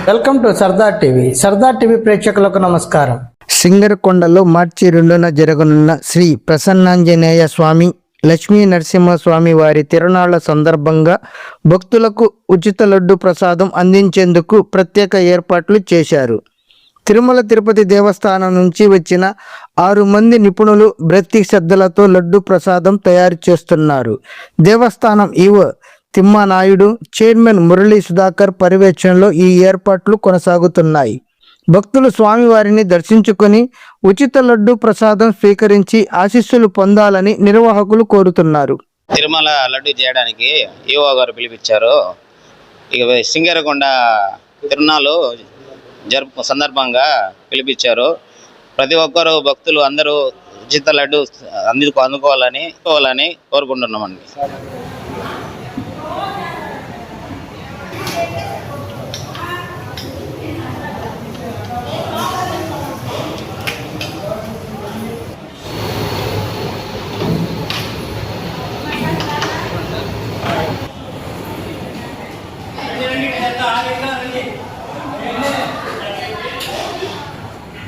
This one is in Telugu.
Welcome to Sardar TV. Sardar TV ప్రేక్షకులకు నమస్కారం. సింగరకొండలో మార్చి 2న జరగనున్న శ్రీ ప్రసన్నాంజనేయ స్వామి, లక్ష్మీ నరసింహస్వామి వారి తిరునాళ్ల సందర్భంగా భక్తులకు ఉచిత లడ్డు ప్రసాదం అందించేందుకు ప్రత్యేక ఏర్పాట్లు చేశారు. తిరుమల తిరుపతి దేవస్థానం నుంచి వచ్చిన 6 మంది నిపుణులు భక్తి శ్రద్ధలతో లడ్డు ప్రసాదం తయారు చేస్తున్నారు. దేవస్థానం ఈవో తిమ్మానాయుడు, చైర్మన్ మురళీ సుధాకర్ పర్యవేక్షణలో ఈ ఏర్పాట్లు కొనసాగుతున్నాయి. భక్తులు స్వామివారిని దర్శించుకొని ఉచిత లడ్డు ప్రసాదం స్వీకరించి ఆశీస్సులు పొందాలని నిర్వాహకులు కోరుతున్నారు. తిరుమల లడ్డు చేయడానికి ఈవో గారు పిలిపించారు. ఇక సింగరకొండ తిరునాళ్ళు జరుపు సందర్భంగా పిలిపించారు. ప్రతి ఒక్కరు భక్తులు అందరూ ఉచిత లడ్డు అందుకోవాలని కోరుకుంటున్నామండి.